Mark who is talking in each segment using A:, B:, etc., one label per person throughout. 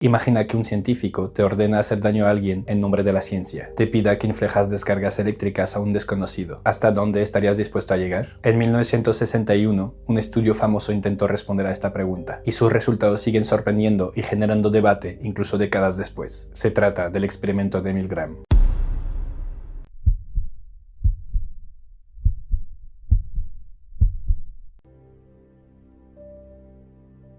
A: Imagina que un científico te ordena hacer daño a alguien en nombre de la ciencia. Te pida que inflijas descargas eléctricas a un desconocido. ¿Hasta dónde estarías dispuesto a llegar? En 1961, un estudio famoso intentó responder a esta pregunta, y sus resultados siguen sorprendiendo y generando debate incluso décadas después. Se trata del experimento de Milgram.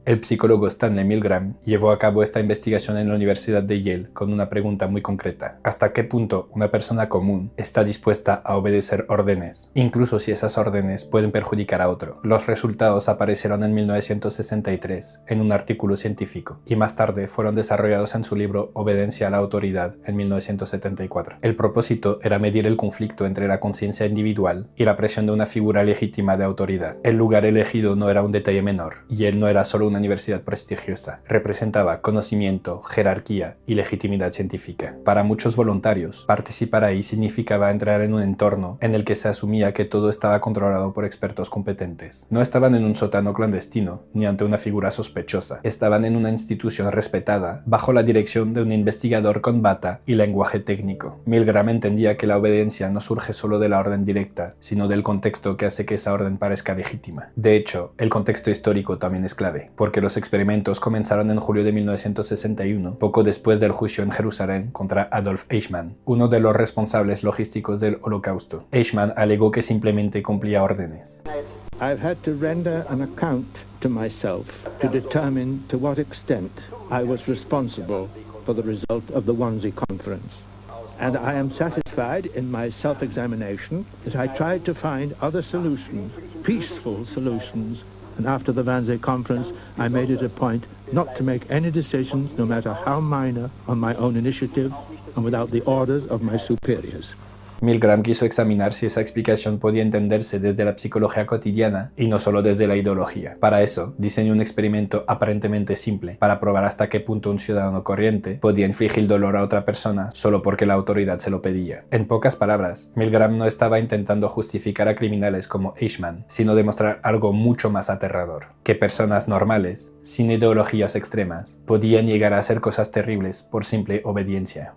A: El psicólogo Stanley Milgram llevó a cabo esta investigación en la Universidad de Yale con una pregunta muy concreta. ¿Hasta qué punto una persona común está dispuesta a obedecer órdenes, incluso si esas órdenes pueden perjudicar a otro? Los resultados aparecieron en 1963 en un artículo científico y más tarde fueron desarrollados en su libro Obediencia a la autoridad en 1974. El propósito era medir el conflicto entre la conciencia individual y la presión de una figura legítima de autoridad. El lugar elegido no era un detalle menor, y él no era solo una universidad prestigiosa, representaba conocimiento, jerarquía y legitimidad científica. Para muchos voluntarios, participar ahí significaba entrar en un entorno en el que se asumía que todo estaba controlado por expertos competentes. No estaban en un sótano clandestino, ni ante una figura sospechosa. Estaban en una institución respetada, bajo la dirección de un investigador con bata y lenguaje técnico. Milgram entendía que la obediencia no surge solo de la orden directa, sino del contexto que hace que esa orden parezca legítima. De hecho, el contexto histórico también es clave, porque los experimentos comenzaron en julio de 1961, poco después del juicio en Jerusalén contra Adolf Eichmann, uno de los responsables logísticos del Holocausto. Eichmann alegó que simplemente cumplía órdenes.
B: I've had to render an account to myself to determine to what extent I was responsible for the result of the Wannsee Conference. And I am satisfied in my self-examination that I tried to find other solutions, peaceful solutions. And after the Wannsee Conference, I made it a point not to make any decisions, no matter how minor, on my own initiative and without the orders of my superiors.
A: Milgram quiso examinar si esa explicación podía entenderse desde la psicología cotidiana y no solo desde la ideología. Para eso, diseñó un experimento aparentemente simple, para probar hasta qué punto un ciudadano corriente podía infligir dolor a otra persona solo porque la autoridad se lo pedía. En pocas palabras, Milgram no estaba intentando justificar a criminales como Eichmann, sino demostrar algo mucho más aterrador: que personas normales, sin ideologías extremas, podían llegar a hacer cosas terribles por simple obediencia.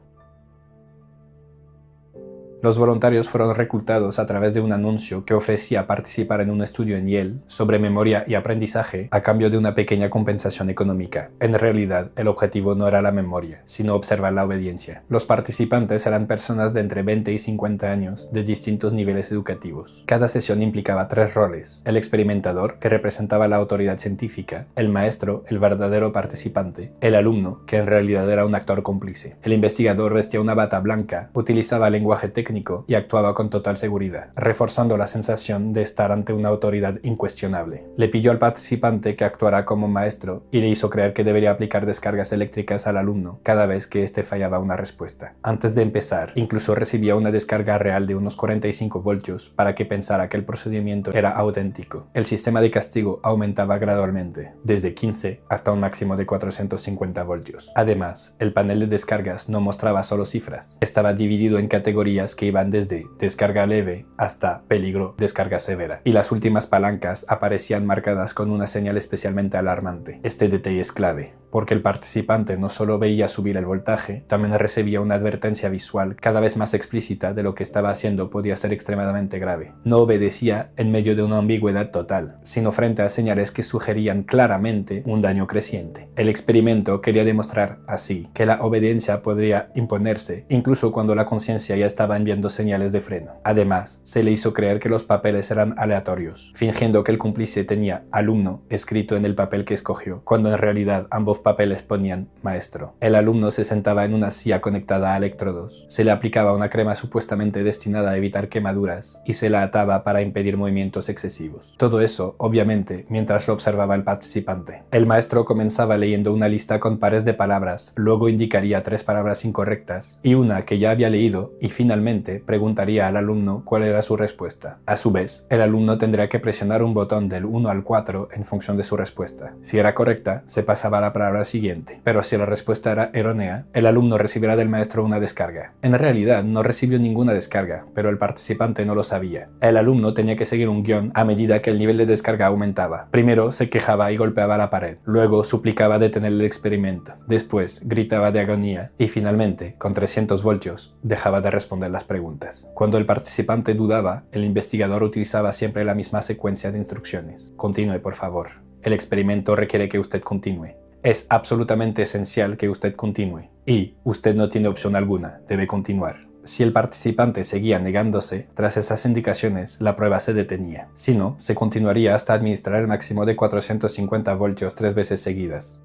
A: Los voluntarios fueron reclutados a través de un anuncio que ofrecía participar en un estudio en Yale sobre memoria y aprendizaje a cambio de una pequeña compensación económica. En realidad, el objetivo no era la memoria, sino observar la obediencia. Los participantes eran personas de entre 20 y 50 años de distintos niveles educativos. Cada sesión implicaba 3 roles: el experimentador, que representaba la autoridad científica; el maestro, el verdadero participante; el alumno, que en realidad era un actor cómplice. El investigador vestía una bata blanca, utilizaba lenguaje técnico y actuaba con total seguridad, reforzando la sensación de estar ante una autoridad incuestionable. Le pidió al participante que actuara como maestro y le hizo creer que debería aplicar descargas eléctricas al alumno cada vez que éste fallaba una respuesta. Antes de empezar, incluso recibía una descarga real de unos 45 voltios para que pensara que el procedimiento era auténtico. El sistema de castigo aumentaba gradualmente, desde 15 hasta un máximo de 450 voltios. Además, el panel de descargas no mostraba solo cifras. Estaba dividido en categorías que iban desde descarga leve hasta peligro, descarga severa, y las últimas palancas aparecían marcadas con una señal especialmente alarmante. Este detalle es clave, porque el participante no solo veía subir el voltaje, también recibía una advertencia visual cada vez más explícita de lo que estaba haciendo podía ser extremadamente grave. No obedecía en medio de una ambigüedad total, sino frente a señales que sugerían claramente un daño creciente. El experimento quería demostrar así que la obediencia podía imponerse incluso cuando la conciencia ya estaba enviando señales de freno. Además, se le hizo creer que los papeles eran aleatorios, fingiendo que el cómplice tenía alumno escrito en el papel que escogió, cuando en realidad ambos papeles ponían maestro. El alumno se sentaba en una silla conectada a electrodos, se le aplicaba una crema supuestamente destinada a evitar quemaduras y se la ataba para impedir movimientos excesivos. Todo eso, obviamente, mientras lo observaba el participante. El maestro comenzaba leyendo una lista con pares de palabras, luego indicaría 3 palabras incorrectas y una que ya había leído y finalmente preguntaría al alumno cuál era su respuesta. A su vez, el alumno tendría que presionar un botón del 1 al 4 en función de su respuesta. Si era correcta, se pasaba a la palabra hora siguiente, pero si la respuesta era errónea, el alumno recibirá del maestro una descarga. En realidad no recibió ninguna descarga, pero el participante no lo sabía. El alumno tenía que seguir un guión a medida que el nivel de descarga aumentaba. Primero se quejaba y golpeaba la pared, luego suplicaba detener el experimento, después gritaba de agonía y finalmente, con 300 voltios, dejaba de responder las preguntas. Cuando el participante dudaba, el investigador utilizaba siempre la misma secuencia de instrucciones. Continúe, por favor. El experimento requiere que usted continúe. Es absolutamente esencial que usted continúe. Y usted no tiene opción alguna, debe continuar. Si el participante seguía negándose, tras esas indicaciones, la prueba se detenía. Si no, se continuaría hasta administrar el máximo de 450 voltios 3 veces seguidas.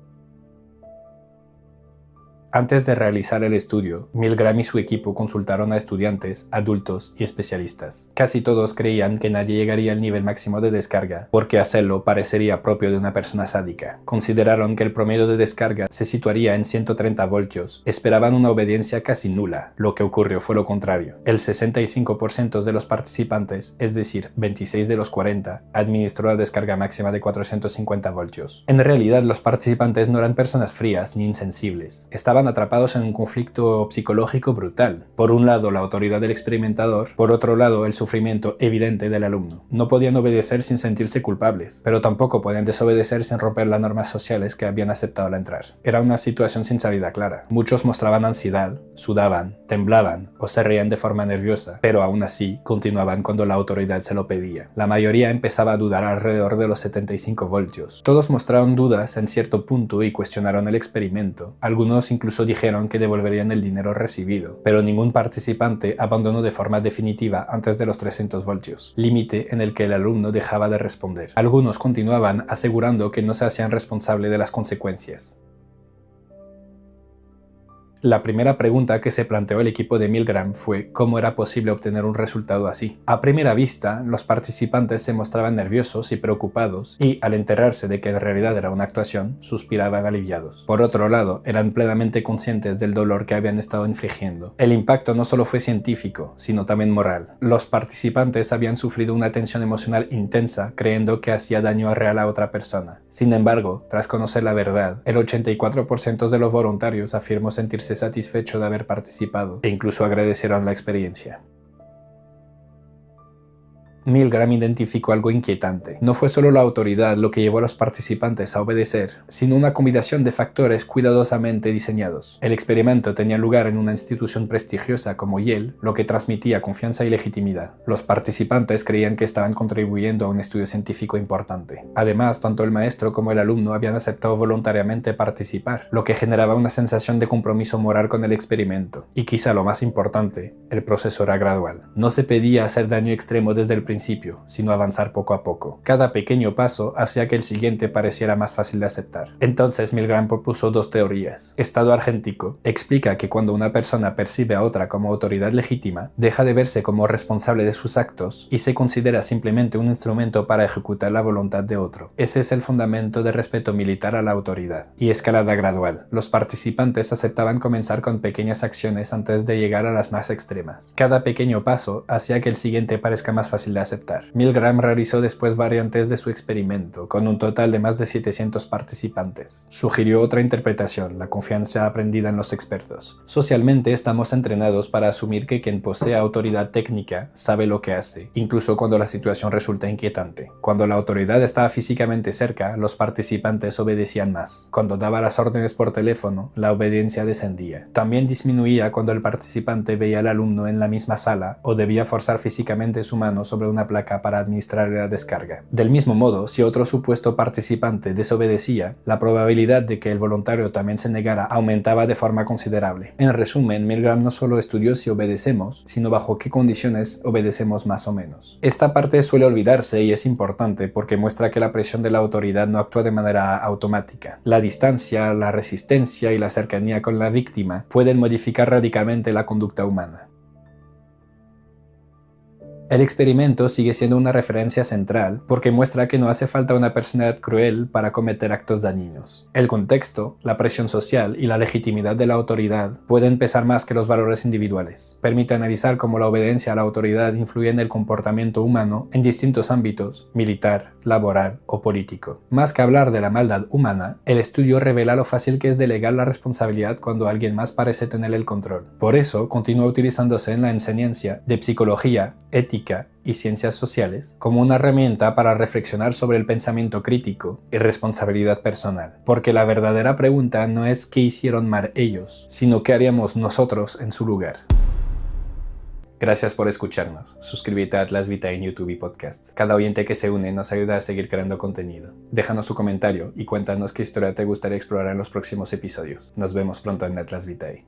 A: Antes de realizar el estudio, Milgram y su equipo consultaron a estudiantes, adultos y especialistas. Casi todos creían que nadie llegaría al nivel máximo de descarga, porque hacerlo parecería propio de una persona sádica. Consideraron que el promedio de descarga se situaría en 130 voltios. Esperaban una obediencia casi nula. Lo que ocurrió fue lo contrario. El 65% de los participantes, es decir, 26 de los 40, administró la descarga máxima de 450 voltios. En realidad, los participantes no eran personas frías ni insensibles. Estaban atrapados en un conflicto psicológico brutal. Por un lado, la autoridad del experimentador, por otro lado, el sufrimiento evidente del alumno. No podían obedecer sin sentirse culpables, pero tampoco podían desobedecer sin romper las normas sociales que habían aceptado al entrar. Era una situación sin salida clara. Muchos mostraban ansiedad, sudaban, temblaban o se reían de forma nerviosa, pero aún así continuaban cuando la autoridad se lo pedía. La mayoría empezaba a dudar alrededor de los 75 voltios. Todos mostraron dudas en cierto punto y cuestionaron el experimento. Algunos incluso dijeron que devolverían el dinero recibido, pero ningún participante abandonó de forma definitiva antes de los 300 voltios, límite en el que el alumno dejaba de responder. Algunos continuaban asegurando que no se hacían responsable de las consecuencias. La primera pregunta que se planteó el equipo de Milgram fue cómo era posible obtener un resultado así. A primera vista, los participantes se mostraban nerviosos y preocupados y, al enterarse de que en realidad era una actuación, suspiraban aliviados. Por otro lado, eran plenamente conscientes del dolor que habían estado infligiendo. El impacto no solo fue científico, sino también moral. Los participantes habían sufrido una tensión emocional intensa creyendo que hacía daño real a otra persona. Sin embargo, tras conocer la verdad, el 84% de los voluntarios afirmó sentirse satisfecho de haber participado e incluso agradecieron la experiencia. Milgram identificó algo inquietante. No fue solo la autoridad lo que llevó a los participantes a obedecer, sino una combinación de factores cuidadosamente diseñados. El experimento tenía lugar en una institución prestigiosa como Yale, lo que transmitía confianza y legitimidad. Los participantes creían que estaban contribuyendo a un estudio científico importante. Además, tanto el maestro como el alumno habían aceptado voluntariamente participar, lo que generaba una sensación de compromiso moral con el experimento. Y quizá lo más importante, el proceso era gradual. No se pedía hacer daño extremo desde el principio, sino avanzar poco a poco. Cada pequeño paso hacía que el siguiente pareciera más fácil de aceptar. Entonces Milgram propuso dos teorías. Estado argéntico explica que cuando una persona percibe a otra como autoridad legítima, deja de verse como responsable de sus actos y se considera simplemente un instrumento para ejecutar la voluntad de otro. Ese es el fundamento de respeto militar a la autoridad. Y escalada gradual. Los participantes aceptaban comenzar con pequeñas acciones antes de llegar a las más extremas. Cada pequeño paso hacía que el siguiente parezca más fácil de aceptar. Milgram realizó después variantes de su experimento, con un total de más de 700 participantes. Sugirió otra interpretación, la confianza aprendida en los expertos. Socialmente estamos entrenados para asumir que quien posee autoridad técnica sabe lo que hace, incluso cuando la situación resulta inquietante. Cuando la autoridad estaba físicamente cerca, los participantes obedecían más. Cuando daba las órdenes por teléfono, la obediencia descendía. También disminuía cuando el participante veía al alumno en la misma sala o debía forzar físicamente su mano sobre una placa para administrar la descarga. Del mismo modo, si otro supuesto participante desobedecía, la probabilidad de que el voluntario también se negara aumentaba de forma considerable. En resumen, Milgram no solo estudió si obedecemos, sino bajo qué condiciones obedecemos más o menos. Esta parte suele olvidarse y es importante porque muestra que la presión de la autoridad no actúa de manera automática. La distancia, la resistencia y la cercanía con la víctima pueden modificar radicalmente la conducta humana. El experimento sigue siendo una referencia central porque muestra que no hace falta una personalidad cruel para cometer actos dañinos. El contexto, la presión social y la legitimidad de la autoridad pueden pesar más que los valores individuales. Permite analizar cómo la obediencia a la autoridad influye en el comportamiento humano en distintos ámbitos, militar, laboral o político. Más que hablar de la maldad humana, el estudio revela lo fácil que es delegar la responsabilidad cuando alguien más parece tener el control. Por eso, continúa utilizándose en la enseñanza de psicología, ética y ciencias sociales como una herramienta para reflexionar sobre el pensamiento crítico y responsabilidad personal. Porque la verdadera pregunta no es qué hicieron mal ellos, sino qué haríamos nosotros en su lugar. Gracias por escucharnos. Suscríbete a Atlas Vitae en YouTube y podcast. Cada oyente que se une nos ayuda a seguir creando contenido. Déjanos tu comentario y cuéntanos qué historia te gustaría explorar en los próximos episodios. Nos vemos pronto en Atlas Vitae.